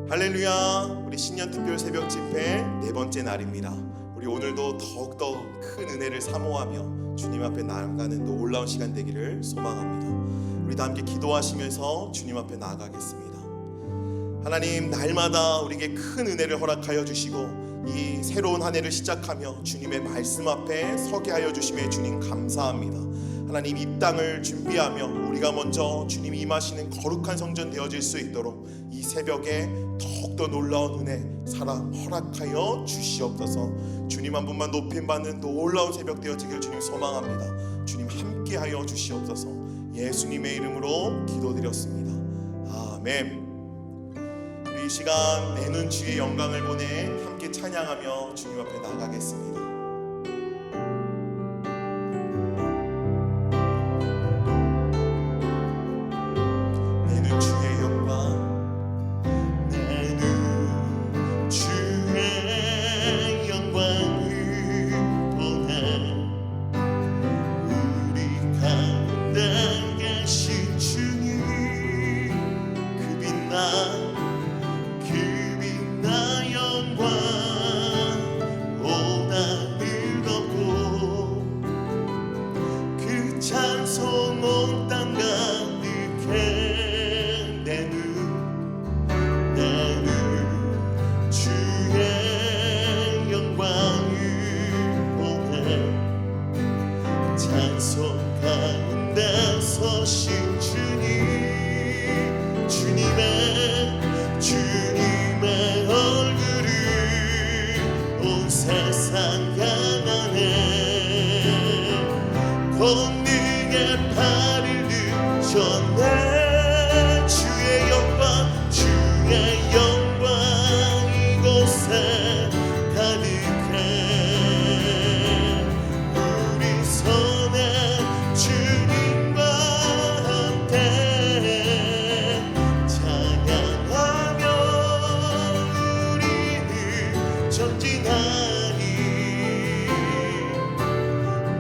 할렐루야. 우리 신년 특별 새벽 집회 네 번째 날입니다. 우리 오늘도 더욱더 큰 은혜를 사모하며 주님 앞에 나아가는 놀라운 시간 되기를 소망합니다. 우리 다 함께 기도하시면서 주님 앞에 나아가겠습니다. 하나님, 날마다 우리에게 큰 은혜를 허락하여 주시고 이 새로운 한 해를 시작하며 주님의 말씀 앞에 서게 하여 주심에 주님 감사합니다. 하나님, 이 땅을 준비하며 우리가 먼저 주님이 임하시는 거룩한 성전 되어질 수 있도록 이 새벽에 더욱더 놀라운 은혜, 사랑 허락하여 주시옵소서. 주님 한 분만 높임받는 놀라운 새벽 되어지길 주님 소망합니다. 주님 함께하여 주시옵소서. 예수님의 이름으로 기도드렸습니다. 아멘. 우리 이 시간 내는 주의 영광을 보내 함께 찬양하며 주님 앞에 나가겠습니다. 권능의 팔을 드셨네. 주의 영광, 주의 영광 이곳에 가득해. 우리 손에 주님과 함께 찬양하며 우리는 전진하리.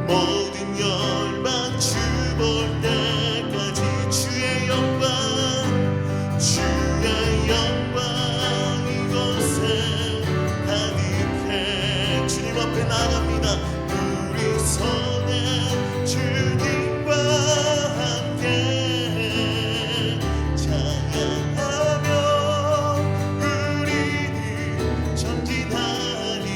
모든 열방 주볼 때까지 주의 영광, 주의 영광 이곳에 가득해. 주님 앞에 나갑니다. 우리 손에 주님과 함께 찬양하며 우리는 전진하리.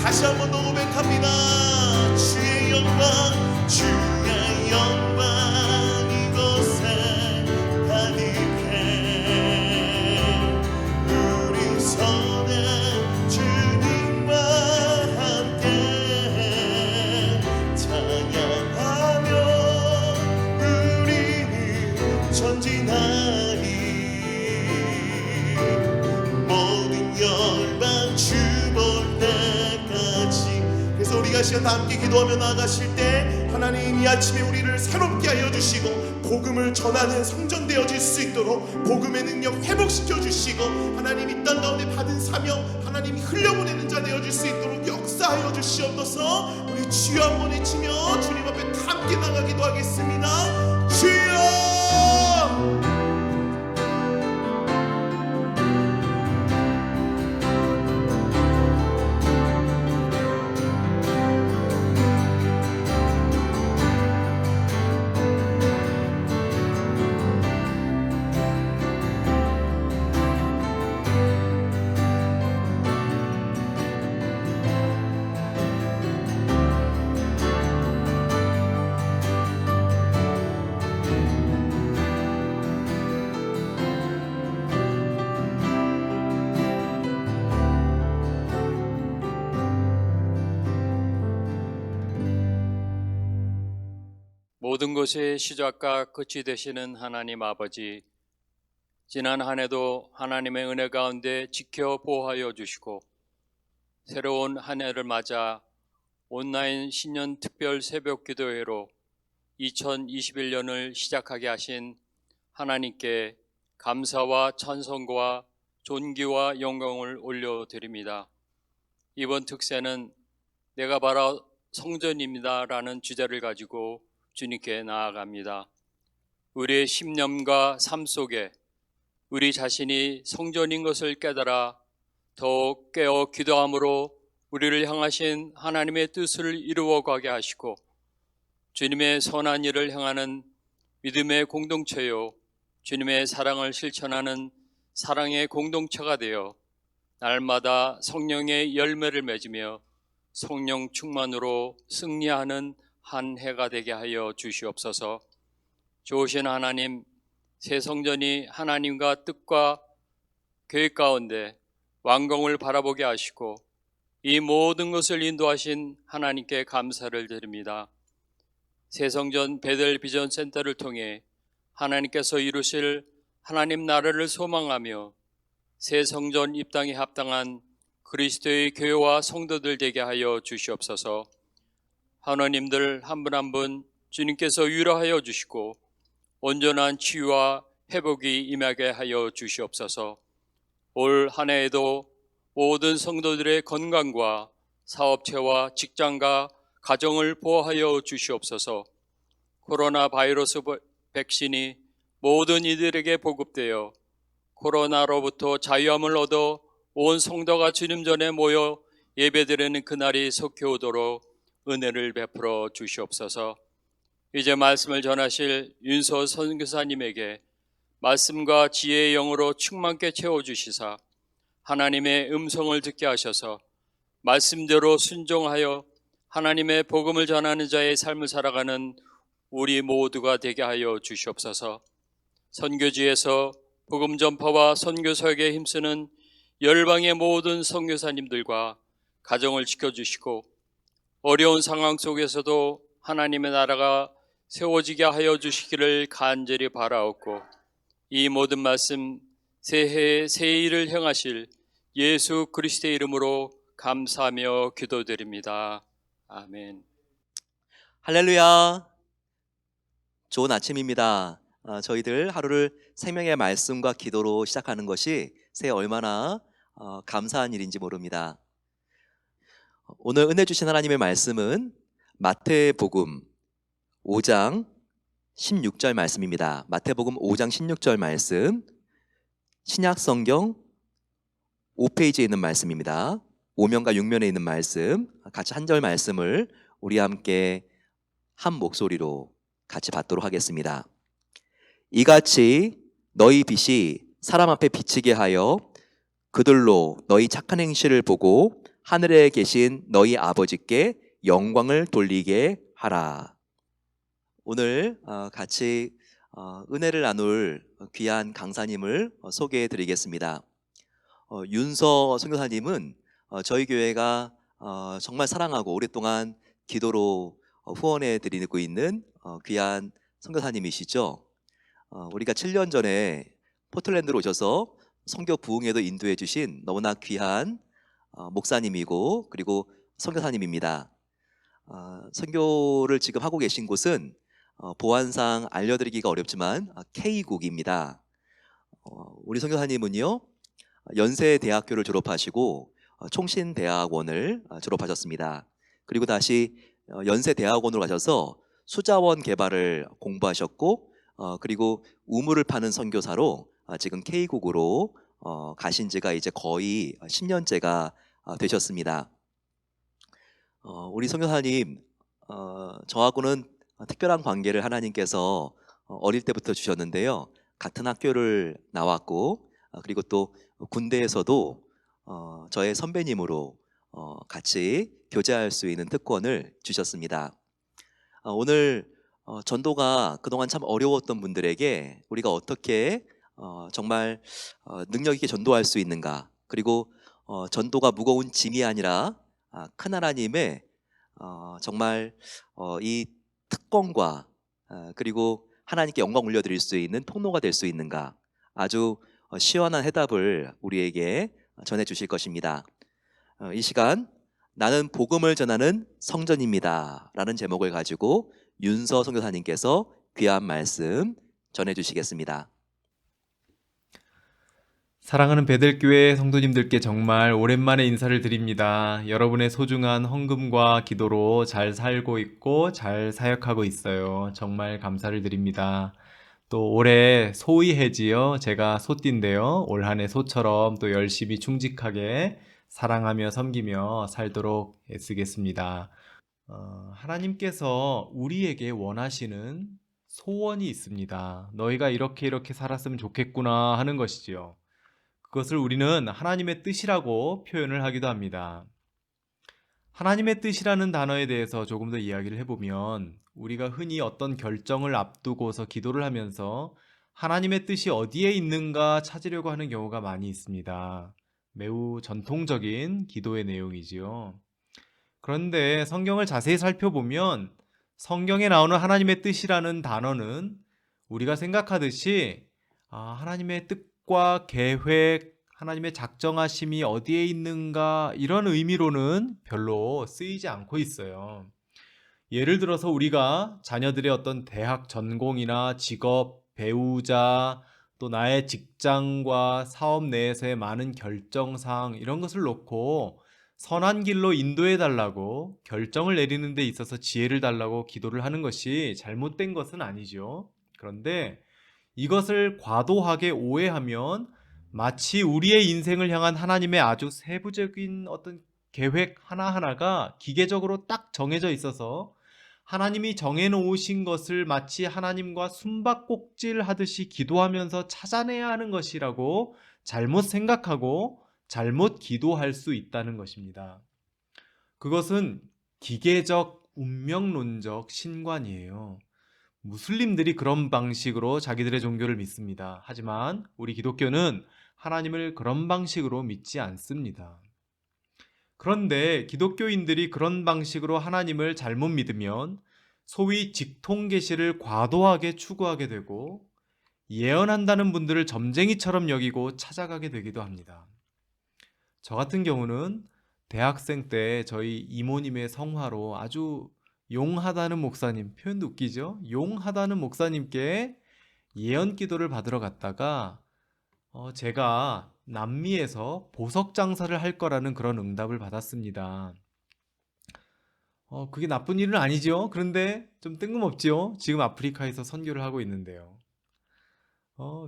다시 한번 더 고백합니다. 주의 영광, 주의 영광 이곳에 가득해. 우리 손에 주님과 함께 찬양하며 우리는 전진하리. 모든 열방 주볼 때까지. 그래서 우리가 시간 다 함께 기도하며 나아가실 때 하나님 이 아침에 우리를 새롭게 하여 주시고 복음을 전하는 성전 되어질 수 있도록 복음의 능력 회복시켜 주시고 하나님 이 땅 가운데 받은 사명 하나님이 흘려보내는 자 되어질 수 있도록 역사하여 주시옵소서. 우리 주여 한번 외치며 주님 앞에 함께 나가기도 하겠습니다. 주여! 모든 것의 시작과 끝이 되시는 하나님 아버지, 지난 한 해도 하나님의 은혜 가운데 지켜 보호하여 주시고 새로운 한 해를 맞아 온라인 신년 특별 새벽 기도회로 2021년을 시작하게 하신 하나님께 감사와 찬송과 존귀와 영광을 올려드립니다. 이번 특세는 내가 바로 성전입니다 라는 주제를 가지고 주님께 나아갑니다. 우리의 신념과 삶 속에 우리 자신이 성전인 것을 깨달아 더욱 깨어 기도함으로 우리를 향하신 하나님의 뜻을 이루어가게 하시고 주님의 선한 일을 행하는 믿음의 공동체요 주님의 사랑을 실천하는 사랑의 공동체가 되어 날마다 성령의 열매를 맺으며 성령 충만으로 승리하는 한 해가 되게 하여 주시옵소서. 좋으신 하나님, 새 성전이 하나님과 뜻과 계획 가운데 완공을 바라보게 하시고 이 모든 것을 인도하신 하나님께 감사를 드립니다. 새 성전 베델 비전 센터를 통해 하나님께서 이루실 하나님 나라를 소망하며 새 성전 입당에 합당한 그리스도의 교회와 성도들 되게 하여 주시옵소서. 하나님들 한 분 한 분 주님께서 위로하여 주시고 온전한 치유와 회복이 임하게 하여 주시옵소서. 올 한 해에도 모든 성도들의 건강과 사업체와 직장과 가정을 보호하여 주시옵소서. 코로나 바이러스 백신이 모든 이들에게 보급되어 코로나로부터 자유함을 얻어 온 성도가 주님 전에 모여 예배드리는 그날이 속히 오도록 은혜를 베풀어 주시옵소서. 이제 말씀을 전하실 윤서 선교사님에게 말씀과 지혜의 영으로 충만케 채워주시사 하나님의 음성을 듣게 하셔서 말씀대로 순종하여 하나님의 복음을 전하는 자의 삶을 살아가는 우리 모두가 되게 하여 주시옵소서. 선교지에서 복음 전파와 선교 사역에 힘쓰는 열방의 모든 선교사님들과 가정을 지켜주시고 어려운 상황 속에서도 하나님의 나라가 세워지게 하여 주시기를 간절히 바라옵고 이 모든 말씀 새해의 새 일을 행하실 예수 그리스도의 이름으로 감사하며 기도드립니다. 아멘. 할렐루야. 좋은 아침입니다. 저희들 하루를 생명의 말씀과 기도로 시작하는 것이 새해 얼마나 감사한 일인지 모릅니다. 오늘 은혜 주신 하나님의 말씀은 마태복음 5장 16절 말씀입니다. 마태복음 5장 16절 말씀, 신약성경 5페이지에 있는 말씀입니다. 5면과 6면에 있는 말씀, 같이 한 절 말씀을 우리 함께 한 목소리로 같이 받도록 하겠습니다. 이같이 너희 빛이 사람 앞에 비치게 하여 그들로 너희 착한 행실을 보고 하늘에 계신 너희 아버지께 영광을 돌리게 하라. 오늘 같이 은혜를 나눌 귀한 강사님을 소개해 드리겠습니다. 윤서 선교사님은 저희 교회가 정말 사랑하고 오랫동안 기도로 후원해 드리고 있는 귀한 선교사님이시죠. 우리가 7년 전에 포틀랜드로 오셔서 선교 부흥에도 인도해 주신 너무나 귀한 목사님이고 그리고 선교사님입니다. 선교를 지금 하고 계신 곳은 보안상 알려드리기가 어렵지만 K국입니다. 우리 선교사님은요 연세대학교를 졸업하시고 총신대학원을 졸업하셨습니다. 그리고 다시 연세대학원으로 가셔서 수자원 개발을 공부하셨고 그리고 우물을 파는 선교사로 지금 K국으로 가신 지가 이제 거의 10년째가 되셨습니다. 우리 선교사님 저하고는 특별한 관계를 하나님께서 어릴 때부터 주셨는데요. 같은 학교를 나왔고 그리고 또 군대에서도 저의 선배님으로 같이 교제할 수 있는 특권을 주셨습니다. 오늘 전도가 그동안 참 어려웠던 분들에게 우리가 어떻게 정말 능력 있게 전도할 수 있는가, 그리고 전도가 무거운 짐이 아니라 큰 하나님의 정말 이 특권과 그리고 하나님께 영광 올려드릴 수 있는 통로가 될 수 있는가, 아주 시원한 해답을 우리에게 전해주실 것입니다. 이 시간 나는 복음을 전하는 성전입니다 라는 제목을 가지고 윤서 선교사님께서 귀한 말씀 전해주시겠습니다. 사랑하는 베델교회 성도님들께 정말 오랜만에 인사를 드립니다. 여러분의 소중한 헌금과 기도로 잘 살고 있고 잘 사역하고 있어요. 정말 감사를 드립니다. 또 올해 소의해지요. 제가 소띠인데요. 올 한 해 소처럼 또 열심히 충직하게 사랑하며 섬기며 살도록 애쓰겠습니다. 하나님께서 우리에게 원하시는 소원이 있습니다. 너희가 이렇게 살았으면 좋겠구나 하는 것이지요. 그것을 우리는 하나님의 뜻이라고 표현을 하기도 합니다. 하나님의 뜻이라는 단어에 대해서 조금 더 이야기를 해보면 우리가 흔히 어떤 결정을 앞두고서 기도를 하면서 하나님의 뜻이 어디에 있는가 찾으려고 하는 경우가 많이 있습니다. 매우 전통적인 기도의 내용이지요. 그런데 성경을 자세히 살펴보면 성경에 나오는 하나님의 뜻이라는 단어는 우리가 생각하듯이 하나님의 뜻과 계획, 하나님의 작정하심이 어디에 있는가 이런 의미로는 별로 쓰이지 않고 있어요. 예를 들어서 우리가 자녀들의 어떤 대학 전공이나 직업, 배우자, 또 나의 직장과 사업 내에서의 많은 결정사항 이런 것을 놓고 선한 길로 인도해 달라고 결정을 내리는 데 있어서 지혜를 달라고 기도를 하는 것이 잘못된 것은 아니죠. 그런데 이것을 과도하게 오해하면 마치 우리의 인생을 향한 하나님의 아주 세부적인 어떤 계획 하나하나가 기계적으로 딱 정해져 있어서 하나님이 정해놓으신 것을 마치 하나님과 숨바꼭질 하듯이 기도하면서 찾아내야 하는 것이라고 잘못 생각하고 잘못 기도할 수 있다는 것입니다. 그것은 기계적 운명론적 신관이에요. 무슬림들이 그런 방식으로 자기들의 종교를 믿습니다. 하지만 우리 기독교는 하나님을 그런 방식으로 믿지 않습니다. 그런데 기독교인들이 그런 방식으로 하나님을 잘못 믿으면 소위 직통계시를 과도하게 추구하게 되고 예언한다는 분들을 점쟁이처럼 여기고 찾아가게 되기도 합니다. 저 같은 경우는 대학생 때 저희 이모님의 성화로 아주 용하다는 목사님, 표현도 웃기죠? 용하다는 목사님께 예언 기도를 받으러 갔다가 제가 남미에서 보석 장사를 할 거라는 그런 응답을 받았습니다. 그게 나쁜 일은 아니죠. 그런데 좀 뜬금없지요. 지금 아프리카에서 선교를 하고 있는데요.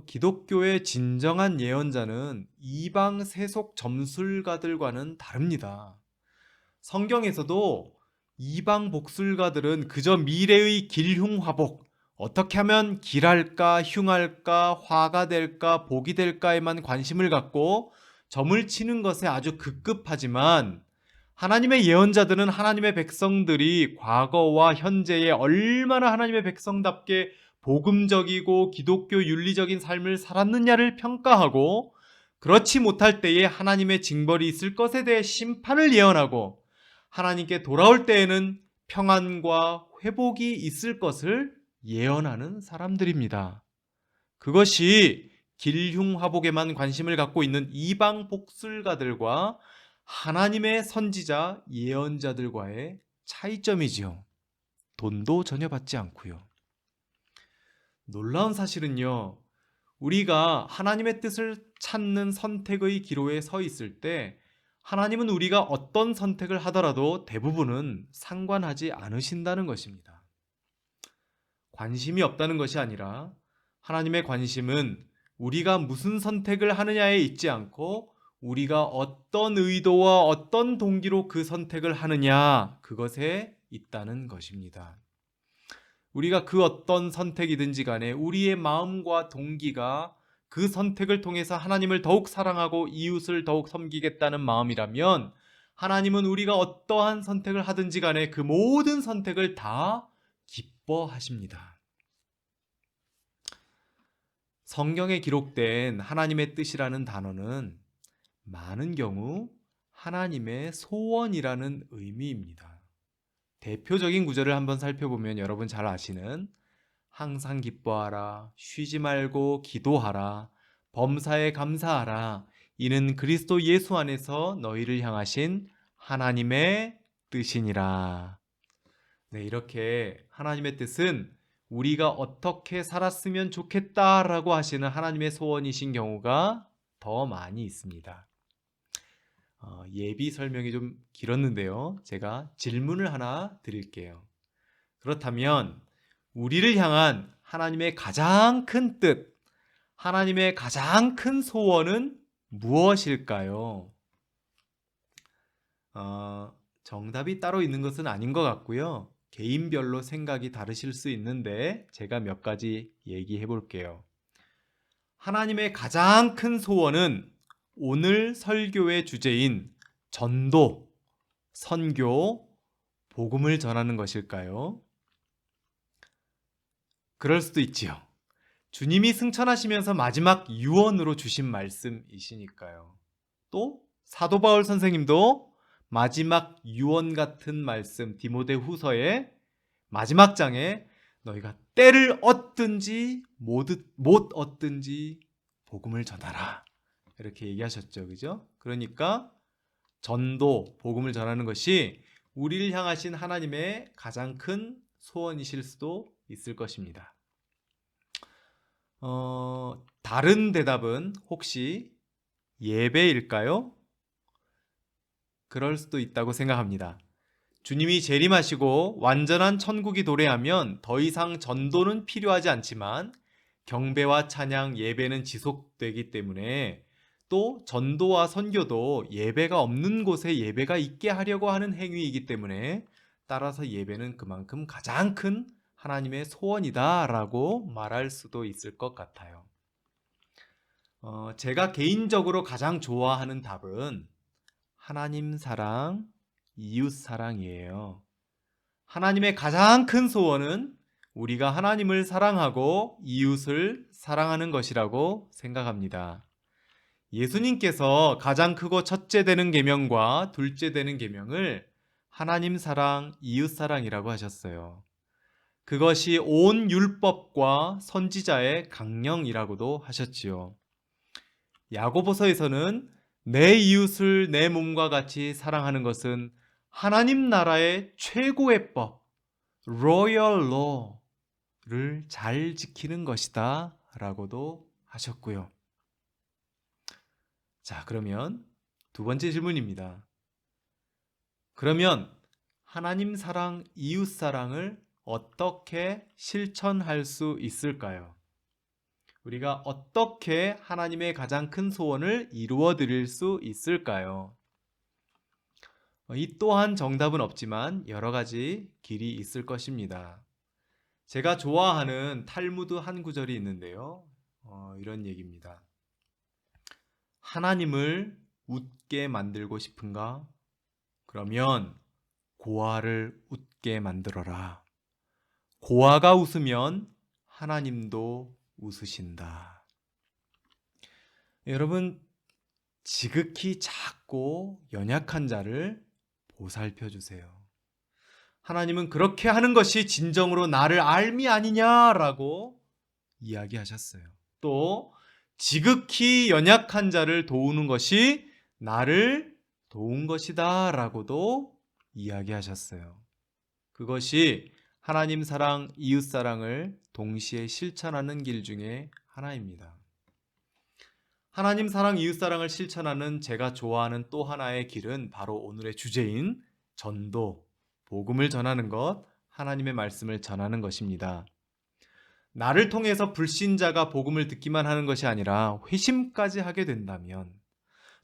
기독교의 진정한 예언자는 이방 세속 점술가들과는 다릅니다. 성경에서도 이방 복술가들은 그저 미래의 길흉화복, 어떻게 하면 길할까, 흉할까, 화가 될까, 복이 될까에만 관심을 갖고 점을 치는 것에 아주 급급하지만 하나님의 예언자들은 하나님의 백성들이 과거와 현재에 얼마나 하나님의 백성답게 복음적이고 기독교 윤리적인 삶을 살았느냐를 평가하고 그렇지 못할 때에 하나님의 징벌이 있을 것에 대해 심판을 예언하고 하나님께 돌아올 때에는 평안과 회복이 있을 것을 예언하는 사람들입니다. 그것이 길흉화복에만 관심을 갖고 있는 이방 복술가들과 하나님의 선지자 예언자들과의 차이점이지요. 돈도 전혀 받지 않고요. 놀라운 사실은요. 우리가 하나님의 뜻을 찾는 선택의 기로에 서 있을 때 하나님은 우리가 어떤 선택을 하더라도 대부분은 상관하지 않으신다는 것입니다. 관심이 없다는 것이 아니라 하나님의 관심은 우리가 무슨 선택을 하느냐에 있지 않고 우리가 어떤 의도와 어떤 동기로 그 선택을 하느냐 그것에 있다는 것입니다. 우리가 그 어떤 선택이든지 간에 우리의 마음과 동기가 그 선택을 통해서 하나님을 더욱 사랑하고 이웃을 더욱 섬기겠다는 마음이라면 하나님은 우리가 어떠한 선택을 하든지 간에 그 모든 선택을 다 기뻐하십니다. 성경에 기록된 하나님의 뜻이라는 단어는 많은 경우 하나님의 소원이라는 의미입니다. 대표적인 구절을 한번 살펴보면 여러분 잘 아시는 항상 기뻐하라, 쉬지 말고 기도하라, 범사에 감사하라, 이는 그리스도 예수 안에서 너희를 향하신 하나님의 뜻이니라. 네, 이렇게 하나님의 뜻은 우리가 어떻게 살았으면 좋겠다라고 하시는 하나님의 소원이신 경우가 더 많이 있습니다. 예비 설명이 좀 길었는데요. 제가 질문을 하나 드릴게요. 그렇다면 우리를 향한 하나님의 가장 큰 뜻, 하나님의 가장 큰 소원은 무엇일까요? 정답이 따로 있는 것은 아닌 것 같고요. 개인별로 생각이 다르실 수 있는데 제가 몇 가지 얘기해 볼게요. 하나님의 가장 큰 소원은 오늘 설교의 주제인 전도, 선교, 복음을 전하는 것일까요? 그럴 수도 있지요. 주님이 승천하시면서 마지막 유언으로 주신 말씀이시니까요. 또 사도 바울 선생님도 마지막 유언 같은 말씀, 디모데후서의 마지막 장에 너희가 때를 얻든지 못 얻든지 복음을 전하라, 이렇게 얘기하셨죠. 그죠? 그러니까 전도, 복음을 전하는 것이 우리를 향하신 하나님의 가장 큰 소원이실 수도 있을 것입니다. 다른 대답은 혹시 예배일까요? 그럴 수도 있다고 생각합니다. 주님이 재림하시고 완전한 천국이 도래하면 더 이상 전도는 필요하지 않지만 경배와 찬양, 예배는 지속되기 때문에 또 전도와 선교도 예배가 없는 곳에 예배가 있게 하려고 하는 행위이기 때문에 따라서 예배는 그만큼 가장 큰 하나님의 소원이다라고 말할 수도 있을 것 같아요. 제가 개인적으로 가장 좋아하는 답은 하나님 사랑, 이웃 사랑이에요. 하나님의 가장 큰 소원은 우리가 하나님을 사랑하고 이웃을 사랑하는 것이라고 생각합니다. 예수님께서 가장 크고 첫째 되는 계명과 둘째 되는 계명을 하나님 사랑, 이웃 사랑이라고 하셨어요. 그것이 온 율법과 선지자의 강령이라고도 하셨지요. 야고보서에서는 내 이웃을 내 몸과 같이 사랑하는 것은 하나님 나라의 최고의 법, Royal Law를 잘 지키는 것이다 라고도 하셨고요. 자, 그러면 두 번째 질문입니다. 그러면 하나님 사랑, 이웃 사랑을 어떻게 실천할 수 있을까요? 우리가 어떻게 하나님의 가장 큰 소원을 이루어 드릴 수 있을까요? 이 또한 정답은 없지만 여러 가지 길이 있을 것입니다. 제가 좋아하는 탈무드 한 구절이 있는데요. 이런 얘기입니다. 하나님을 웃게 만들고 싶은가? 그러면 고아를 웃게 만들어라. 고아가 웃으면 하나님도 웃으신다. 여러분, 지극히 작고 연약한 자를 보살펴 주세요. 하나님은 그렇게 하는 것이 진정으로 나를 알미 아니냐라고 이야기하셨어요. 또 지극히 연약한 자를 도우는 것이 나를 도운 것이다 라고도 이야기하셨어요. 그것이 하나님 사랑, 이웃 사랑을 동시에 실천하는 길 중에 하나입니다. 하나님 사랑, 이웃 사랑을 실천하는 제가 좋아하는 또 하나의 길은 바로 오늘의 주제인 전도, 복음을 전하는 것, 하나님의 말씀을 전하는 것입니다. 나를 통해서 불신자가 복음을 듣기만 하는 것이 아니라 회심까지 하게 된다면,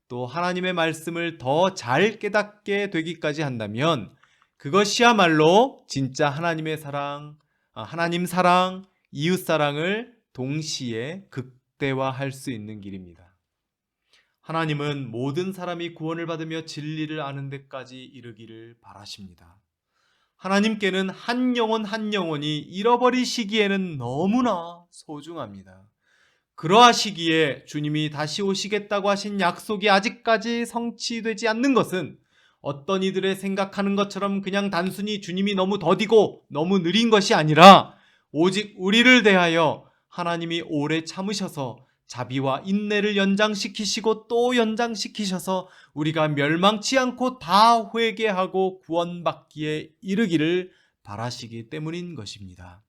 또 하나님의 말씀을 더 잘 깨닫게 되기까지 한다면 그것이야말로 진짜 하나님의 사랑, 하나님 사랑, 이웃 사랑을 동시에 극대화할 수 있는 길입니다. 하나님은 모든 사람이 구원을 받으며 진리를 아는 데까지 이르기를 바라십니다. 하나님께는 한 영혼 한 영혼이 잃어버리시기에는 너무나 소중합니다. 그러하시기에 주님이 다시 오시겠다고 하신 약속이 아직까지 성취되지 않는 것은 어떤 이들의 생각하는 것처럼 그냥 단순히 주님이 너무 더디고 너무 느린 것이 아니라 오직 우리를 대하여 하나님이 오래 참으셔서 자비와 인내를 연장시키시고 또 연장시키셔서 우리가 멸망치 않고 다 회개하고 구원받기에 이르기를 바라시기 때문인 것입니다.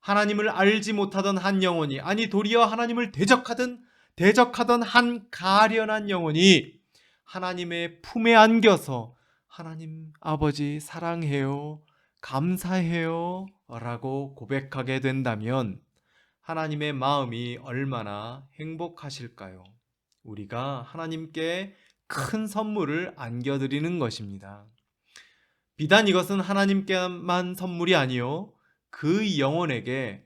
하나님을 알지 못하던 한 영혼이, 아니 도리어 하나님을 대적하던 한 가련한 영혼이 하나님의 품에 안겨서 하나님 아버지 사랑해요, 감사해요 라고 고백하게 된다면 하나님의 마음이 얼마나 행복하실까요? 우리가 하나님께 큰 선물을 안겨드리는 것입니다. 비단 이것은 하나님께만 선물이 아니요, 그 영혼에게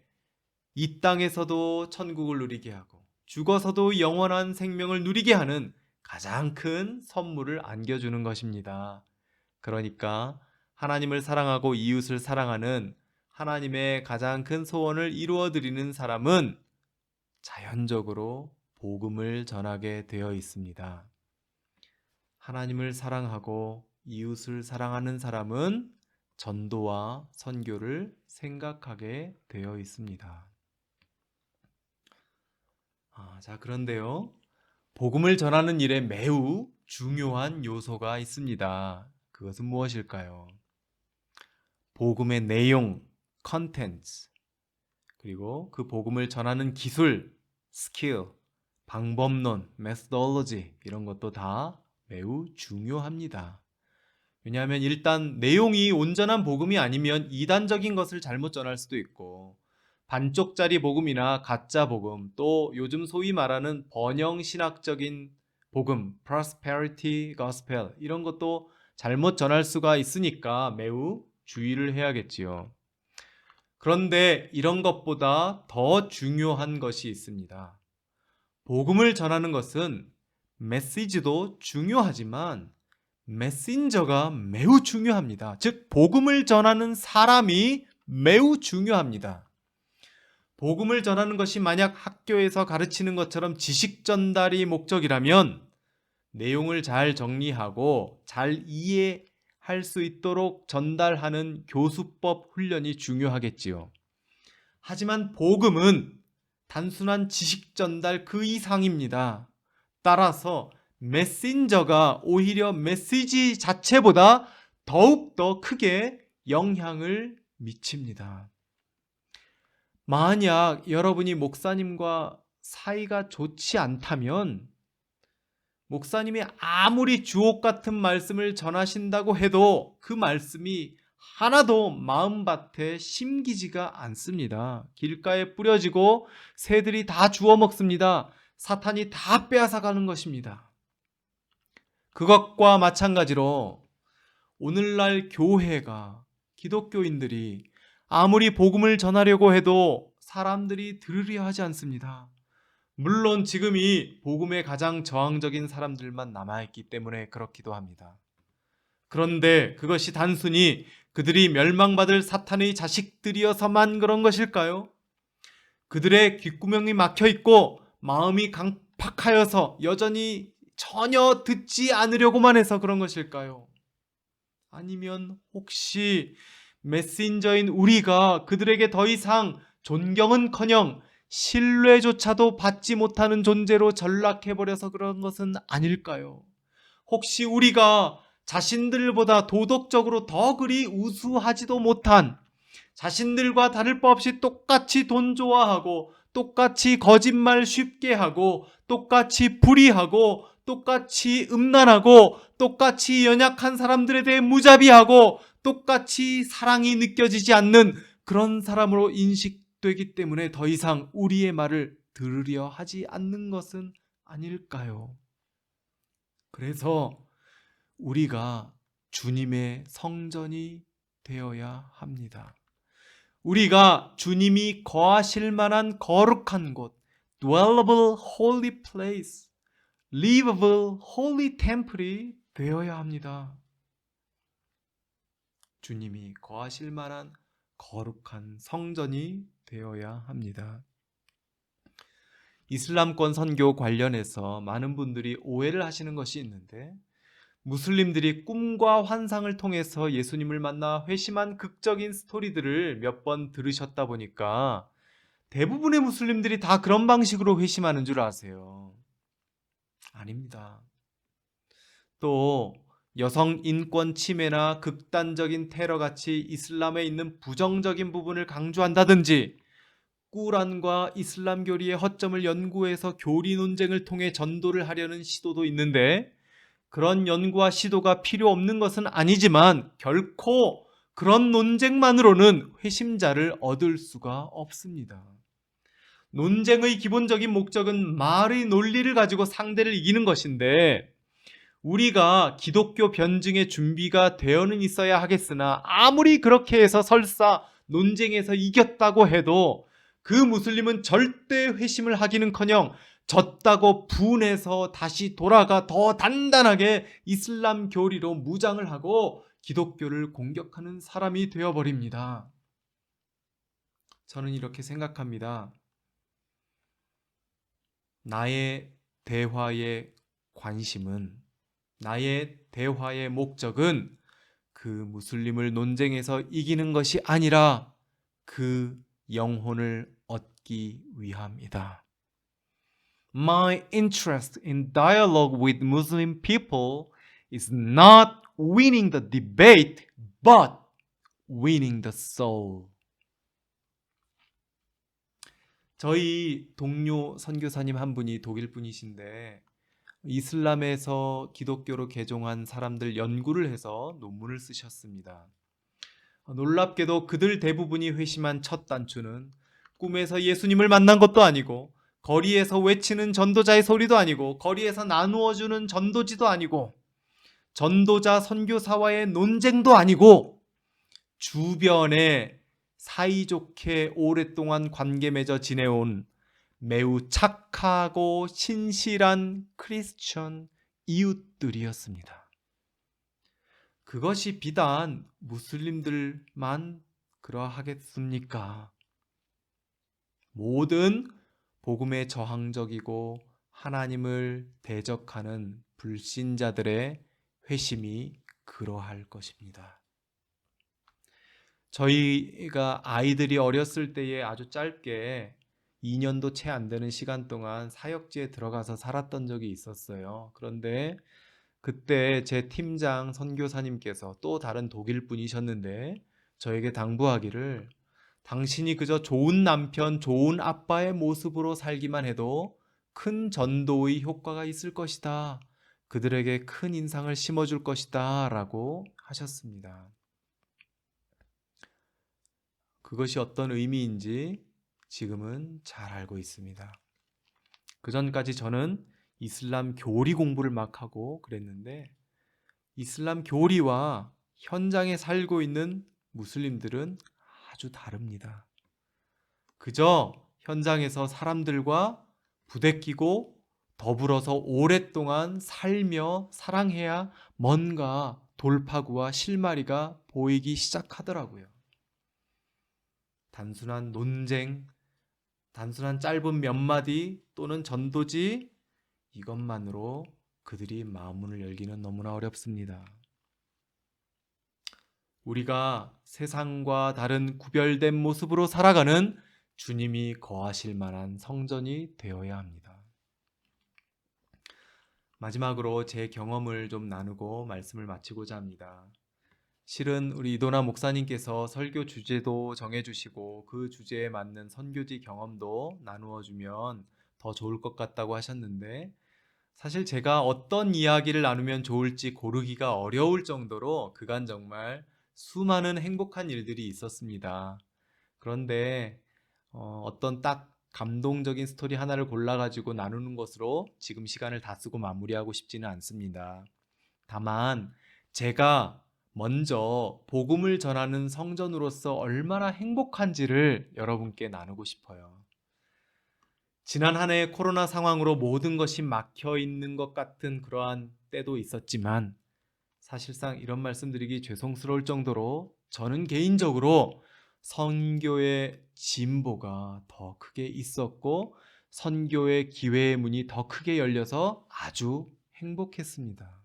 이 땅에서도 천국을 누리게 하고 죽어서도 영원한 생명을 누리게 하는 가장 큰 선물을 안겨주는 것입니다. 그러니까 하나님을 사랑하고 이웃을 사랑하는 하나님의 가장 큰 소원을 이루어드리는 사람은 자연적으로 복음을 전하게 되어 있습니다. 하나님을 사랑하고 이웃을 사랑하는 사람은 전도와 선교를 생각하게 되어 있습니다. 그런데요, 복음을 전하는 일에 매우 중요한 요소가 있습니다. 그것은 무엇일까요? 복음의 내용, 컨텐츠, 그리고 그 복음을 전하는 기술, 스킬, 방법론, 메소돌로지, 이런 것도 다 매우 중요합니다. 왜냐하면 일단 내용이 온전한 복음이 아니면 이단적인 것을 잘못 전할 수도 있고, 반쪽짜리 복음이나 가짜 복음, 또 요즘 소위 말하는 번영 신학적인 복음, prosperity gospel, 이런 것도 잘못 전할 수가 있으니까 매우 주의를 해야겠지요. 그런데 이런 것보다 더 중요한 것이 있습니다. 복음을 전하는 것은 메시지도 중요하지만 메신저가 매우 중요합니다. 즉, 복음을 전하는 사람이 매우 중요합니다. 복음을 전하는 것이 만약 학교에서 가르치는 것처럼 지식 전달이 목적이라면 내용을 잘 정리하고 잘 이해할 수 있도록 전달하는 교수법 훈련이 중요하겠지요. 하지만 복음은 단순한 지식 전달 그 이상입니다. 따라서 메신저가 오히려 메시지 자체보다 더욱더 크게 영향을 미칩니다. 만약 여러분이 목사님과 사이가 좋지 않다면 목사님이 아무리 주옥 같은 말씀을 전하신다고 해도 그 말씀이 하나도 마음밭에 심기지가 않습니다. 길가에 뿌려지고 새들이 다 주워 먹습니다. 사탄이 다 빼앗아가는 것입니다. 그것과 마찬가지로 오늘날 교회가, 기독교인들이 아무리 복음을 전하려고 해도 사람들이 들으려 하지 않습니다. 물론 지금이 복음에 가장 저항적인 사람들만 남아있기 때문에 그렇기도 합니다. 그런데 그것이 단순히 그들이 멸망받을 사탄의 자식들이어서만 그런 것일까요? 그들의 귓구멍이 막혀있고 마음이 강팍하여서 여전히 전혀 듣지 않으려고만 해서 그런 것일까요? 아니면 혹시 메신저인 우리가 그들에게 더 이상 존경은커녕 신뢰조차도 받지 못하는 존재로 전락해버려서 그런 것은 아닐까요? 혹시 우리가 자신들보다 도덕적으로 더 그리 우수하지도 못한, 자신들과 다를 바 없이 똑같이 돈 좋아하고 똑같이 거짓말 쉽게 하고 똑같이 불의하고 똑같이 음란하고 똑같이 연약한 사람들에 대해 무자비하고 똑같이 사랑이 느껴지지 않는 그런 사람으로 인식되기 때문에 더 이상 우리의 말을 들으려 하지 않는 것은 아닐까요? 그래서 우리가 주님의 성전이 되어야 합니다. 우리가 주님이 거하실 만한 거룩한 곳, dwellable holy place, livable holy temple이 되어야 합니다. 주님이 거하실 만한 거룩한 성전이 되어야 합니다. 이슬람권 선교 관련해서 많은 분들이 오해를 하시는 것이 있는데, 무슬림들이 꿈과 환상을 통해서 예수님을 만나 회심한 극적인 스토리들을 몇 번 들으셨다 보니까 대부분의 무슬림들이 다 그런 방식으로 회심하는 줄 아세요. 아닙니다. 또 여성 인권 침해나 극단적인 테러같이 이슬람에 있는 부정적인 부분을 강조한다든지, 꾸란과 이슬람 교리의 허점을 연구해서 교리 논쟁을 통해 전도를 하려는 시도도 있는데, 그런 연구와 시도가 필요 없는 것은 아니지만 결코 그런 논쟁만으로는 회심자를 얻을 수가 없습니다. 논쟁의 기본적인 목적은 말의 논리를 가지고 상대를 이기는 것인데 우리가 기독교 변증의 준비가 되어는 있어야 하겠으나 아무리 그렇게 해서 설사 논쟁에서 이겼다고 해도 그 무슬림은 절대 회심을 하기는커녕 졌다고 분해서 다시 돌아가 더 단단하게 이슬람 교리로 무장을 하고 기독교를 공격하는 사람이 되어버립니다. 저는 이렇게 생각합니다. 나의 대화의 관심은, 나의 대화의 목적은 그 무슬림을 논쟁에서 이기는 것이 아니라 그 영혼을 얻기 위함이다. My interest in dialogue with Muslim people is not winning the debate, but winning the soul. 저희 동료 선교사님 한 분이 독일 분이신데 이슬람에서 기독교로 개종한 사람들 연구를 해서 논문을 쓰셨습니다. 놀랍게도 그들 대부분이 회심한 첫 단추는 꿈에서 예수님을 만난 것도 아니고 거리에서 외치는 전도자의 소리도 아니고 거리에서 나누어주는 전도지도 아니고 전도자 선교사와의 논쟁도 아니고 주변에 사이좋게 오랫동안 관계 맺어 지내온 매우 착하고 신실한 크리스천 이웃들이었습니다. 그것이 비단 무슬림들만 그러하겠습니까? 모든 복음에 저항적이고 하나님을 대적하는 불신자들의 회심이 그러할 것입니다. 저희가 아이들이 어렸을 때에 아주 짧게 2년도 채 안 되는 시간 동안 사역지에 들어가서 살았던 적이 있었어요. 그런데 그때 제 팀장 선교사님께서 또 다른 독일 분이셨는데 저에게 당부하기를 당신이 그저 좋은 남편, 좋은 아빠의 모습으로 살기만 해도 큰 전도의 효과가 있을 것이다. 그들에게 큰 인상을 심어줄 것이다. 라고 하셨습니다. 그것이 어떤 의미인지 지금은 잘 알고 있습니다. 그 전까지 저는 이슬람 교리 공부를 막 하고 그랬는데 이슬람 교리와 현장에 살고 있는 무슬림들은 아주 다릅니다. 그저 현장에서 사람들과 부대끼고 더불어서 오랫동안 살며 사랑해야 뭔가 돌파구와 실마리가 보이기 시작하더라고요. 단순한 논쟁, 단순한 짧은 몇 마디 또는 전도지 이것만으로 그들이 마음문을 열기는 너무나 어렵습니다. 우리가 세상과 다른 구별된 모습으로 살아가는 주님이 거하실 만한 성전이 되어야 합니다. 마지막으로 제 경험을 좀 나누고 말씀을 마치고자 합니다. 실은 우리 이도나 목사님께서 설교 주제도 정해주시고 그 주제에 맞는 선교지 경험도 나누어 주면 더 좋을 것 같다고 하셨는데 사실 제가 어떤 이야기를 나누면 좋을지 고르기가 어려울 정도로 그간 정말 수많은 행복한 일들이 있었습니다. 그런데 어떤 딱 감동적인 스토리 하나를 골라가지고 나누는 것으로 지금 시간을 다 쓰고 마무리하고 싶지는 않습니다. 다만 제가 먼저 복음을 전하는 성전으로서 얼마나 행복한지를 여러분께 나누고 싶어요. 지난 한 해 코로나 상황으로 모든 것이 막혀 있는 것 같은 그러한 때도 있었지만 사실상 이런 말씀드리기 죄송스러울 정도로 저는 개인적으로 선교의 진보가 더 크게 있었고 선교의 기회의 문이 더 크게 열려서 아주 행복했습니다.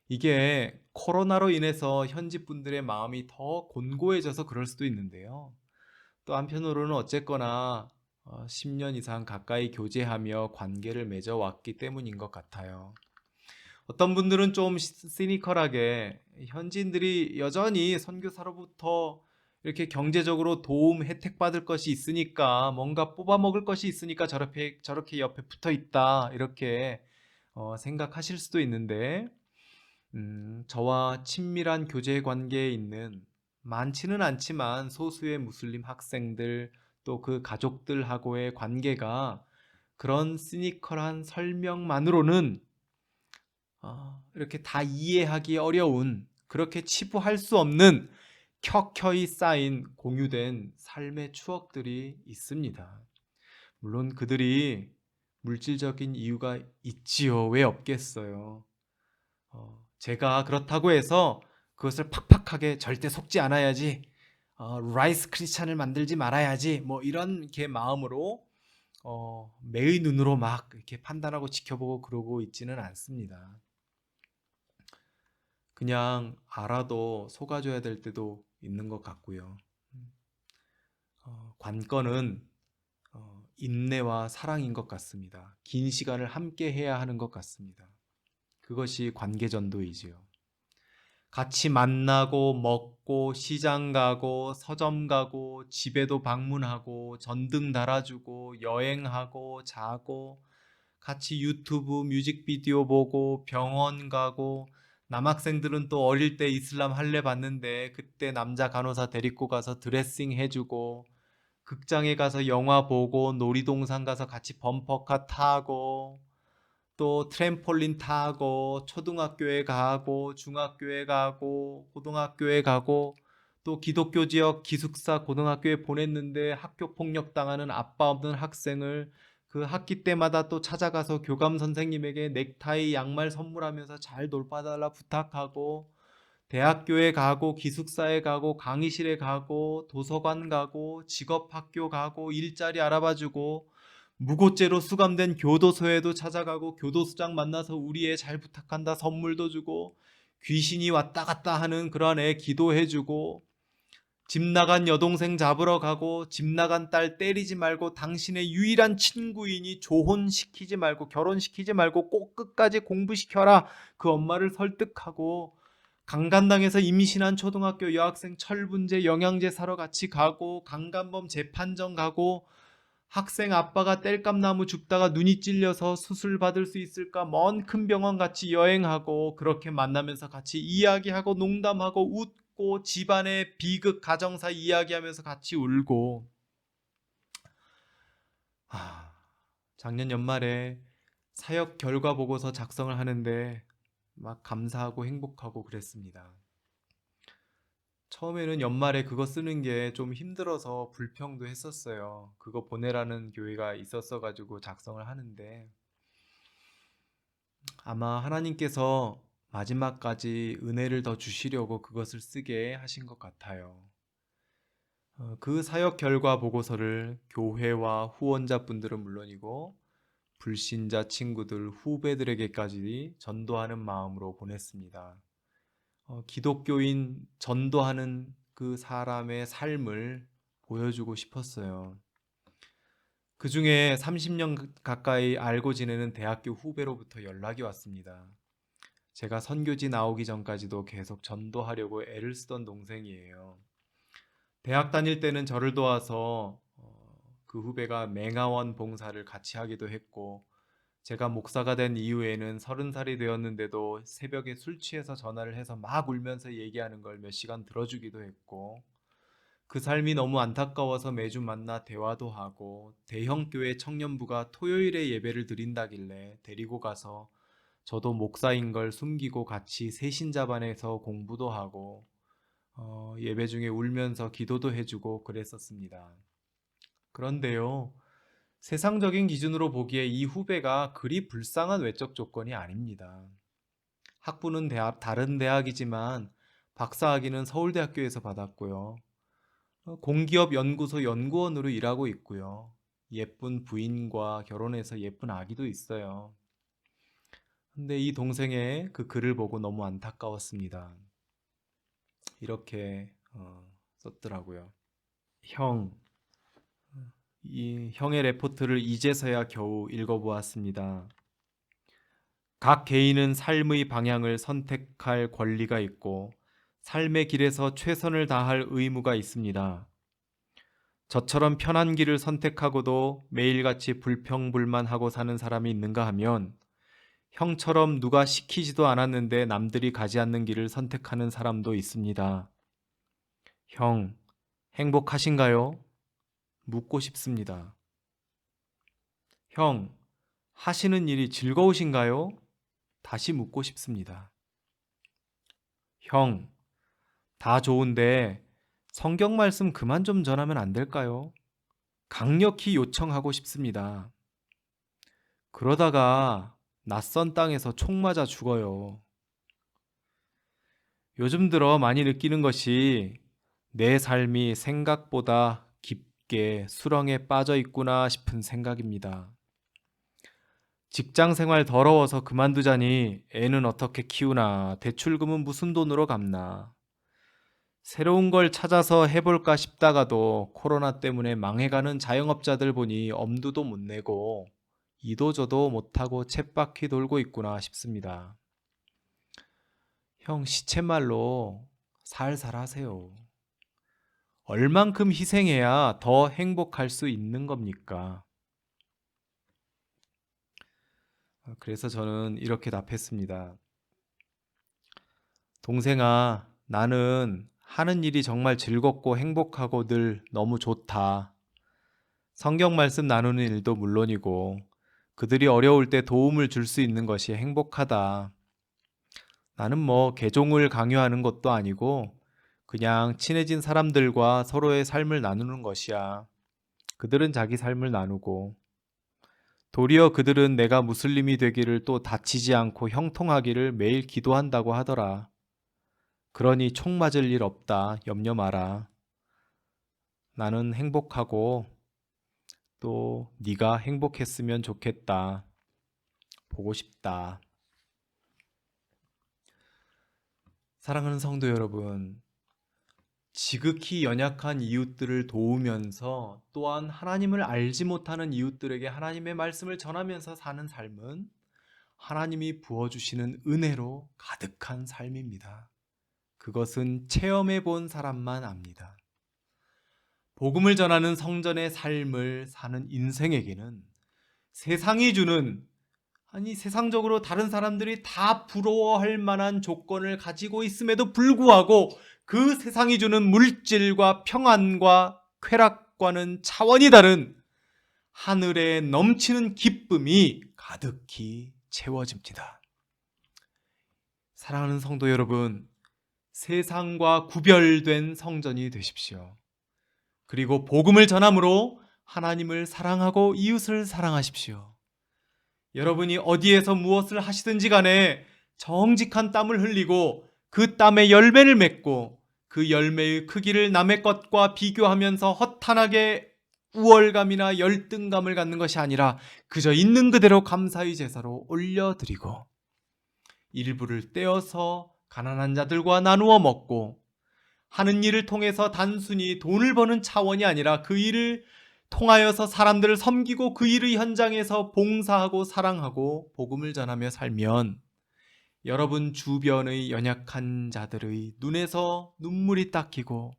이게 코로나로 인해서 현지 분들의 마음이 더 곤고해져서 그럴 수도 있는데요. 또 한편으로는 어쨌거나 10년 이상 가까이 교제하며 관계를 맺어왔기 때문인 것 같아요. 어떤 분들은 좀 시니컬하게 현지인들이 여전히 선교사로부터 이렇게 경제적으로 도움 혜택 받을 것이 있으니까 뭔가 뽑아먹을 것이 있으니까 저렇게 옆에 붙어 있다 이렇게 생각하실 수도 있는데 저와 친밀한 교제 관계에 있는 많지는 않지만 소수의 무슬림 학생들 또 그 가족들하고의 관계가 그런 시니컬한 설명만으로는 이렇게 다 이해하기 어려운 그렇게 치부할 수 없는 켜켜이 쌓인 공유된 삶의 추억들이 있습니다. 물론 그들이 물질적인 이유가 있지요. 왜 없겠어요? 제가 그렇다고 해서 그것을 팍팍하게 절대 속지 않아야지, 라이스 크리스찬을 만들지 말아야지, 뭐 이런 게 마음으로 매의 눈으로 막 이렇게 판단하고 지켜보고 그러고 있지는 않습니다. 그냥 알아도 속아줘야 될 때도 있는 것 같고요. 관건은 인내와 사랑인 것 같습니다. 긴 시간을 함께 해야 하는 것 같습니다. 그것이 관계전도이지요. 같이 만나고 먹고 시장 가고 서점 가고 집에도 방문하고 전등 달아주고 여행하고 자고 같이 유튜브 뮤직비디오 보고 병원 가고 남학생들은 또 어릴 때 이슬람 할례 봤는데 그때 남자 간호사 데리고 가서 드레싱 해주고 극장에 가서 영화 보고 놀이동산 가서 같이 범퍼카 타고 또 트램폴린 타고 초등학교에 가고 중학교에 가고 고등학교에 가고 또 기독교 지역 기숙사 고등학교에 보냈는데 학교 폭력 당하는 아빠 없는 학생을 그 학기 때마다 또 찾아가서 교감 선생님에게 넥타이 양말 선물하면서 잘 돌봐달라 부탁하고 대학교에 가고 기숙사에 가고 강의실에 가고 도서관 가고 직업학교 가고 일자리 알아봐주고 무고죄로 수감된 교도소에도 찾아가고 교도소장 만나서 우리 애 잘 부탁한다 선물도 주고 귀신이 왔다 갔다 하는 그런 애 기도해주고 집 나간 여동생 잡으러 가고 집 나간 딸 때리지 말고 당신의 유일한 친구이니 조혼시키지 말고 결혼시키지 말고 꼭 끝까지 공부시켜라 그 엄마를 설득하고 강간당해서 임신한 초등학교 여학생 철분제 영양제 사러 같이 가고 강간범 재판정 가고 학생 아빠가 땔감나무 줍다가 눈이 찔려서 수술 받을 수 있을까 먼 큰 병원 같이 여행하고 그렇게 만나면서 같이 이야기하고 농담하고 웃고 집안의 비극 가정사 이야기하면서 같이 울고 작년 연말에 사역 결과 보고서 작성을 하는데 막 감사하고 행복하고 그랬습니다. 처음에는 연말에 그거 쓰는 게 좀 힘들어서 불평도 했었어요. 그거 보내라는 교회가 있었어가지고 작성을 하는데 아마 하나님께서 마지막까지 은혜를 더 주시려고 그것을 쓰게 하신 것 같아요. 그 사역 결과 보고서를 교회와 후원자분들은 물론이고 불신자 친구들, 후배들에게까지 전도하는 마음으로 보냈습니다. 기독교인 전도하는 그 사람의 삶을 보여주고 싶었어요. 그 중에 30년 가까이 알고 지내는 대학교 후배로부터 연락이 왔습니다. 제가 선교지 나오기 전까지도 계속 전도하려고 애를 쓰던 동생이에요. 대학 다닐 때는 저를 도와서 그 후배가 맹아원 봉사를 같이 하기도 했고 제가 목사가 된 이후에는 30살이 되었는데도 새벽에 술 취해서 전화를 해서 막 울면서 얘기하는 걸 몇 시간 들어주기도 했고 그 삶이 너무 안타까워서 매주 만나 대화도 하고 대형 교회 청년부가 토요일에 예배를 드린다길래 데리고 가서 저도 목사인 걸 숨기고 같이 새신자반에서 공부도 하고 예배 중에 울면서 기도도 해주고 그랬었습니다. 그런데요, 세상적인 기준으로 보기에 이 후배가 그리 불쌍한 외적 조건이 아닙니다. 학부는 다른 대학이지만 박사학위는 서울대학교에서 받았고요. 공기업 연구소 연구원으로 일하고 있고요. 예쁜 부인과 결혼해서 예쁜 아기도 있어요. 근데 이 동생의 그 글을 보고 너무 안타까웠습니다. 이렇게 썼더라고요. 이 형의 레포트를 이제서야 겨우 읽어보았습니다. 각 개인은 삶의 방향을 선택할 권리가 있고 삶의 길에서 최선을 다할 의무가 있습니다. 저처럼 편한 길을 선택하고도 매일같이 불평불만하고 사는 사람이 있는가 하면 형처럼 누가 시키지도 않았는데 남들이 가지 않는 길을 선택하는 사람도 있습니다. 형, 행복하신가요? 묻고 싶습니다. 형, 하시는 일이 즐거우신가요? 다시 묻고 싶습니다. 형, 다 좋은데 성경 말씀 그만 좀 전하면 안 될까요? 강력히 요청하고 싶습니다. 그러다가 낯선 땅에서 총 맞아 죽어요. 요즘 들어 많이 느끼는 것이 내 삶이 생각보다 깊게 수렁에 빠져 있구나 싶은 생각입니다. 직장 생활 더러워서 그만두자니 애는 어떻게 키우나, 대출금은 무슨 돈으로 갚나. 새로운 걸 찾아서 해볼까 싶다가도 코로나 때문에 망해가는 자영업자들 보니 엄두도 못 내고 이도저도 못하고 쳇바퀴 돌고 있구나 싶습니다. 형, 시쳇말로 살살 하세요. 얼만큼 희생해야 더 행복할 수 있는 겁니까? 그래서 저는 이렇게 답했습니다. 동생아, 나는 하는 일이 정말 즐겁고 행복하고 늘 너무 좋다. 성경 말씀 나누는 일도 물론이고 그들이 어려울 때 도움을 줄 수 있는 것이 행복하다. 나는 뭐 개종을 강요하는 것도 아니고 그냥 친해진 사람들과 서로의 삶을 나누는 것이야. 그들은 자기 삶을 나누고 도리어 그들은 내가 무슬림이 되기를 또 다치지 않고 형통하기를 매일 기도한다고 하더라. 그러니 총 맞을 일 없다. 염려 마라. 나는 행복하고 또 네가 행복했으면 좋겠다. 보고 싶다. 사랑하는 성도 여러분, 지극히 연약한 이웃들을 도우면서 또한 하나님을 알지 못하는 이웃들에게 하나님의 말씀을 전하면서 사는 삶은 하나님이 부어주시는 은혜로 가득한 삶입니다. 그것은 체험해 본 사람만 압니다. 복음을 전하는 성전의 삶을 사는 인생에게는 세상이 주는, 세상적으로 다른 사람들이 다 부러워할 만한 조건을 가지고 있음에도 불구하고 그 세상이 주는 물질과 평안과 쾌락과는 차원이 다른 하늘에 넘치는 기쁨이 가득히 채워집니다. 사랑하는 성도 여러분, 세상과 구별된 성전이 되십시오. 그리고 복음을 전함으로 하나님을 사랑하고 이웃을 사랑하십시오. 여러분이 어디에서 무엇을 하시든지 간에 정직한 땀을 흘리고 그 땀의 열매를 맺고 그 열매의 크기를 남의 것과 비교하면서 허탄하게 우월감이나 열등감을 갖는 것이 아니라 그저 있는 그대로 감사의 제사로 올려드리고 일부를 떼어서 가난한 자들과 나누어 먹고 하는 일을 통해서 단순히 돈을 버는 차원이 아니라 그 일을 통하여서 사람들을 섬기고 그 일의 현장에서 봉사하고 사랑하고 복음을 전하며 살면 여러분 주변의 연약한 자들의 눈에서 눈물이 닦이고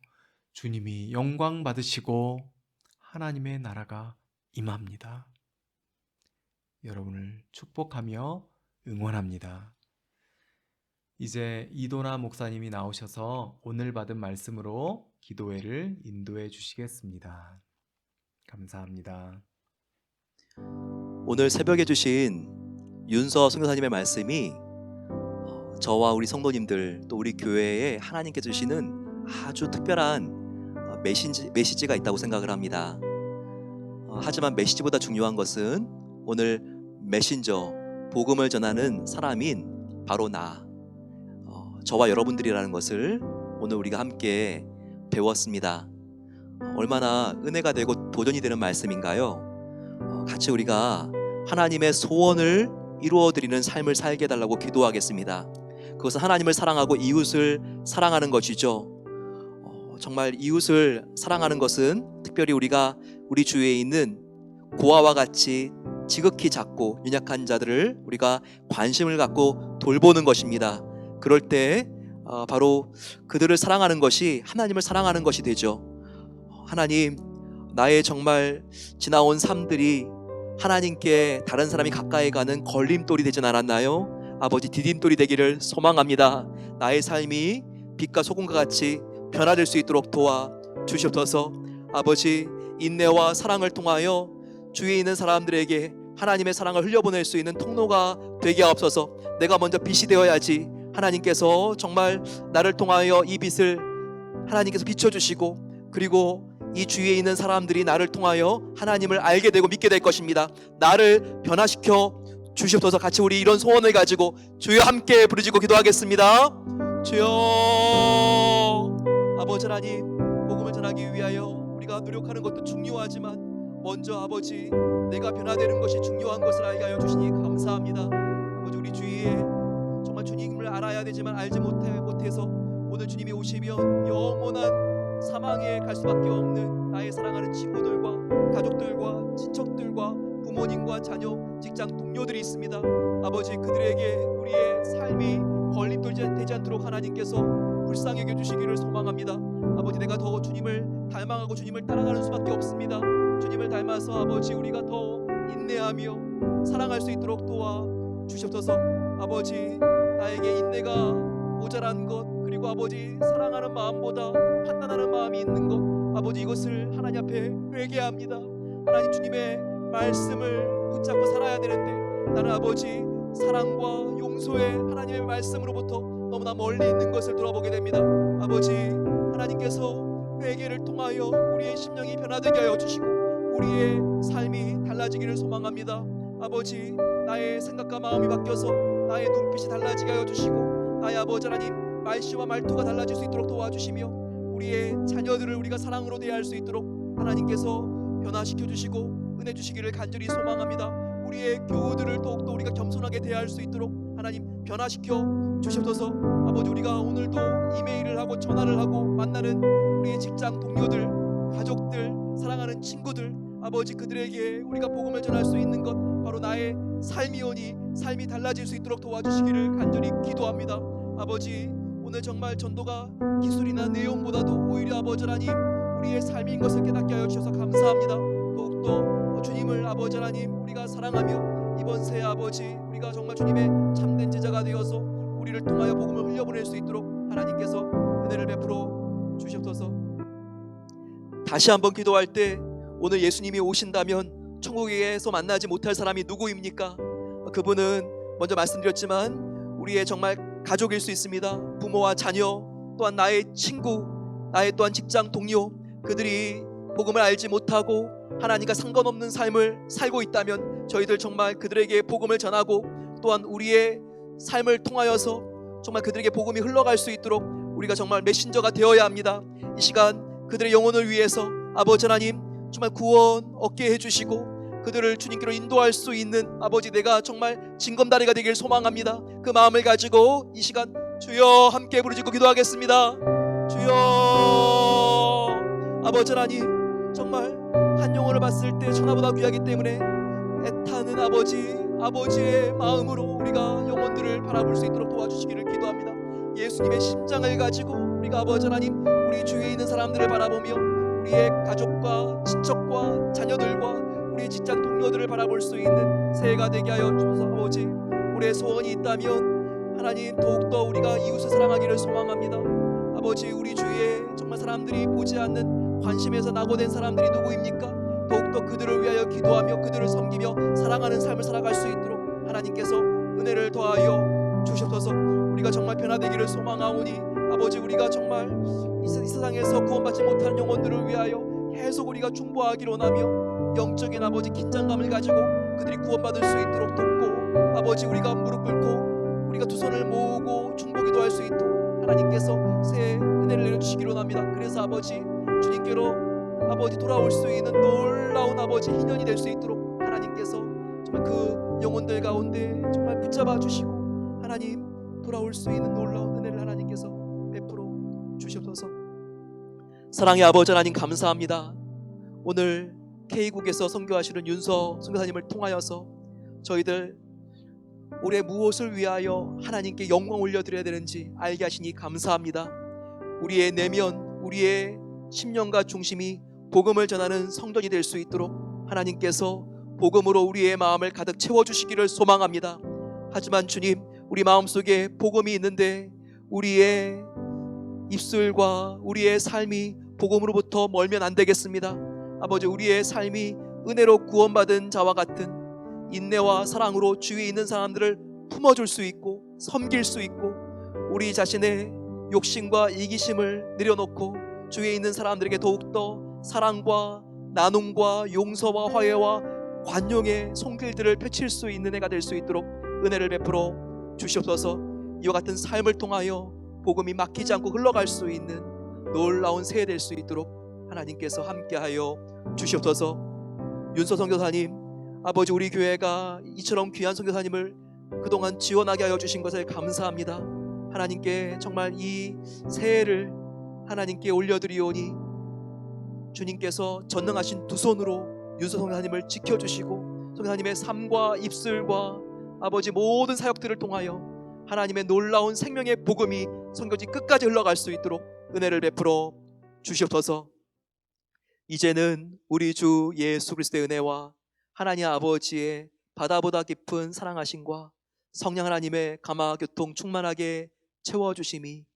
주님이 영광 받으시고 하나님의 나라가 임합니다. 여러분을 축복하며 응원합니다. 이제 이도나 목사님이 나오셔서 오늘 받은 말씀으로 기도회를 인도해 주시겠습니다. 감사합니다. 오늘 새벽에 주신 윤서 선교사님의 말씀이 저와 우리 성도님들 또 우리 교회에 하나님께서 주시는 아주 특별한 메시지가 있다고 생각을 합니다. 하지만 메시지보다 중요한 것은 오늘 메신저, 복음을 전하는 사람인 바로 저와 여러분들이라는 것을 오늘 우리가 함께 배웠습니다. 얼마나 은혜가 되고 도전이 되는 말씀인가요? 같이 우리가 하나님의 소원을 이루어드리는 삶을 살게 해달라고 기도하겠습니다. 그것은 하나님을 사랑하고 이웃을 사랑하는 것이죠. 정말 이웃을 사랑하는 것은 특별히 우리가 우리 주위에 있는 고아와 같이 지극히 작고 연약한 자들을 우리가 관심을 갖고 돌보는 것입니다. 그럴 때 바로 그들을 사랑하는 것이 하나님을 사랑하는 것이 되죠. 하나님, 나의 정말 지나온 삶들이 하나님께 다른 사람이 가까이 가는 걸림돌이 되진 않았나요? 아버지, 디딤돌이 되기를 소망합니다. 나의 삶이 빛과 소금과 같이 변화될 수 있도록 도와 주시옵소서. 아버지, 인내와 사랑을 통하여 주위에 있는 사람들에게 하나님의 사랑을 흘려보낼 수 있는 통로가 되게 하옵소서. 내가 먼저 빛이 되어야지 하나님께서 정말 나를 통하여 이 빛을 하나님께서 비춰주시고, 그리고 이 주위에 있는 사람들이 나를 통하여 하나님을 알게 되고 믿게 될 것입니다. 나를 변화시켜 주시옵소서. 같이 우리 이런 소원을 가지고 주여 함께 부르짖고 기도하겠습니다. 주여, 아버지 하나님, 복음을 전하기 위하여 우리가 노력하는 것도 중요하지만 먼저 아버지, 내가 변화되는 것이 중요한 것을 알게 하여 주시니 감사합니다. 아버지, 우리 주위에 정말 주님을 알아야 되지만 알지 못해서 오늘 주님이 오시면 영원한 사망에 갈 수밖에 없는 나의 사랑하는 친구들과 가족들과 친척들과 부모님과 자녀, 직장 동료들이 있습니다. 아버지, 그들에게 우리의 삶이 걸림돌 되지 않도록 하나님께서 불쌍히 여겨주시기를 소망합니다. 아버지, 내가 더 주님을 닮아가고 주님을 따라가는 수밖에 없습니다. 주님을 닮아서 아버지, 우리가 더 인내하며 사랑할 수 있도록 도와 주시옵소서. 아버지, 나에게 인내가 모자란 것, 그리고 아버지, 사랑하는 마음보다 판단하는 마음이 있는 것, 아버지, 이것을 하나님 앞에 회개합니다. 하나님, 주님의 말씀을 붙잡고 살아야 되는데 나는 아버지, 사랑과 용서의 하나님의 말씀으로부터 너무나 멀리 있는 것을 돌아보게 됩니다. 아버지, 하나님께서 회개를 통하여 우리의 심령이 변화되게 하여 주시고 우리의 삶이 달라지기를 소망합니다. 아버지, 나의 생각과 마음이 바뀌어서 나의 눈빛이 달라지게 하여 주시고 나의 아버지 하나님, 말씨와 말투가 달라질 수 있도록 도와주시며 우리의 자녀들을 우리가 사랑으로 대할 수 있도록 하나님께서 변화시켜 주시고 은혜 주시기를 간절히 소망합니다. 우리의 교우들을 더욱더 우리가 겸손하게 대할 수 있도록 하나님 변화시켜 주시옵소서. 아버지, 우리가 오늘도 이메일을 하고 전화를 하고 만나는 우리의 직장 동료들, 가족들, 사랑하는 친구들, 아버지, 그들에게 우리가 복음을 전할 수 있는 것 바로 나의 삶이오니 삶이 달라질 수 있도록 도와주시기를 간절히 기도합니다. 아버지, 오늘 정말 전도가 기술이나 내용보다도 오히려 아버지 하나님, 우리의 삶인 것을 깨닫게 하여 주셔서 감사합니다. 더욱더 주님을 아버지 하나님, 우리가 사랑하며 이번 새해 아버지, 우리가 정말 주님의 참된 제자가 되어서 우리를 통하여 복음을 흘려보낼 수 있도록 하나님께서 은혜를 베풀어 주시옵소서. 다시 한번 기도할 때 오늘 예수님이 오신다면 천국에서 만나지 못할 사람이 누구입니까? 그분은 먼저 말씀드렸지만 우리의 정말 가족일 수 있습니다. 부모와 자녀, 또한 나의 친구, 나의 또한 직장 동료, 그들이 복음을 알지 못하고 하나님과 상관없는 삶을 살고 있다면 저희들 정말 그들에게 복음을 전하고 또한 우리의 삶을 통하여서 정말 그들에게 복음이 흘러갈 수 있도록 우리가 정말 메신저가 되어야 합니다. 이 시간 그들의 영혼을 위해서 아버지 하나님, 정말 구원 얻게 해주시고 그들을 주님께로 인도할 수 있는 아버지, 내가 정말 징검다리가 되길 소망합니다. 그 마음을 가지고 이 시간 주여 함께 부르짖고 기도하겠습니다. 주여, 아버지 하나님, 정말 한 영혼을 봤을 때 천하보다 귀하기 때문에 애타는 아버지의 마음으로 우리가 영혼들을 바라볼 수 있도록 도와주시기를 기도합니다. 예수님의 심장을 가지고 우리가 아버지 하나님, 우리 주위에 있는 사람들을 바라보며 우리의 가족과 친척과 자녀들과 우리의 직장 동료들을 바라볼 수 있는 새해가 되게 하여 주소서. 아버지, 우리의 소원이 있다면 하나님, 더욱더 우리가 이웃을 사랑하기를 소망합니다. 아버지, 우리 주위에 정말 사람들이 보지 않는 관심에서 낙오된 사람들이 누구입니까? 더욱더 그들을 위하여 기도하며 그들을 섬기며 사랑하는 삶을 살아갈 수 있도록 하나님께서 은혜를 더하여 주시옵소서. 우리가 정말 변화되기를 소망하오니 아버지, 우리가 정말 이 세상에서 구원받지 못하는 영혼들을 위하여 계속 우리가 중보하기를 원하며 영적인 아버지 긴장감을 가지고 그들이 구원받을 수 있도록 돕고 아버지, 우리가 무릎 꿇고 우리가 두 손을 모으고 중보기도할 수 있도록 하나님께서 새 은혜를 내려주시기를 원합니다. 그래서 아버지, 주님께로 아버지 돌아올 수 있는 놀라운 아버지 희년이 될 수 있도록 하나님께서 정말 그 영혼들 가운데 정말 붙잡아 주시고 하나님, 돌아올 수 있는 놀라운 은혜를 하나님께서 베풀어 주시옵소서. 사랑의 아버지 하나님, 감사합니다. 오늘 K국에서 선교하시는 윤서 선교사님을 통하여서 저희들 올해 무엇을 위하여 하나님께 영광 올려드려야 되는지 알게 하시니 감사합니다. 우리의 내면, 우리의 심령과 중심이 복음을 전하는 성전이 될 수 있도록 하나님께서 복음으로 우리의 마음을 가득 채워주시기를 소망합니다. 하지만 주님, 우리 마음속에 복음이 있는데 우리의 입술과 우리의 삶이 복음으로부터 멀면 안 되겠습니다. 아버지, 우리의 삶이 은혜로 구원받은 자와 같은 인내와 사랑으로 주위에 있는 사람들을 품어줄 수 있고 섬길 수 있고, 우리 자신의 욕심과 이기심을 내려놓고 주위에 있는 사람들에게 더욱더 사랑과 나눔과 용서와 화해와 관용의 손길들을 펼칠 수 있는 해가 될 수 있도록 은혜를 베풀어 주시옵소서. 이와 같은 삶을 통하여 복음이 막히지 않고 흘러갈 수 있는 놀라운 새해 될 수 있도록 하나님께서 함께하여 주시옵소서. 윤서 선교사님, 아버지, 우리 교회가 이처럼 귀한 선교사님을 그동안 지원하게 하여 주신 것을 감사합니다. 하나님께 정말 이 새해를 하나님께 올려드리오니 주님께서 전능하신 두 손으로 윤서 선교사님을 지켜주시고 선교사님의 삶과 입술과 아버지 모든 사역들을 통하여 하나님의 놀라운 생명의 복음이 선교지 끝까지 흘러갈 수 있도록 은혜를 베풀어 주시옵소서. 이제는 우리 주 예수 그리스도의 은혜와 하나님 아버지의 바다보다 깊은 사랑하심과 성령 하나님의 감화교통 충만하게 채워주심이,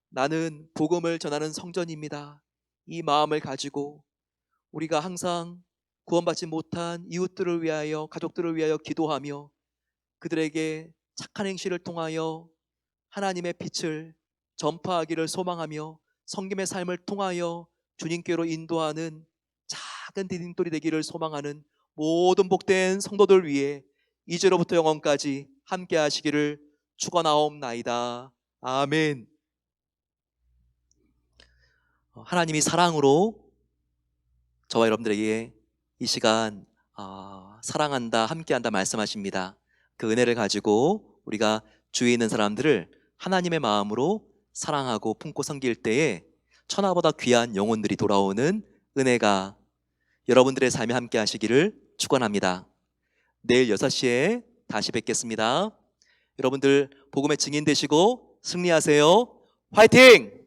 나는 복음을 전하는 성전입니다, 이 마음을 가지고 우리가 항상 구원받지 못한 이웃들을 위하여, 가족들을 위하여 기도하며 그들에게 착한 행실을 통하여 하나님의 빛을 전파하기를 소망하며 성김의 삶을 통하여 주님께로 인도하는 작은 디딤돌이 되기를 소망하는 모든 복된 성도들 위해 이제로부터 영원까지 함께 하시기를 축원하옵나이다. 아멘. 하나님이 사랑으로 저와 여러분들에게 이 시간 사랑한다, 함께한다 말씀하십니다. 그 은혜를 가지고 우리가 주위에 있는 사람들을 하나님의 마음으로 사랑하고 품고 섬길 때에 천하보다 귀한 영혼들이 돌아오는 은혜가 여러분들의 삶에 함께 하시기를 축원합니다. 내일 6시에 다시 뵙겠습니다. 여러분들 복음의 증인 되시고 승리하세요. 화이팅!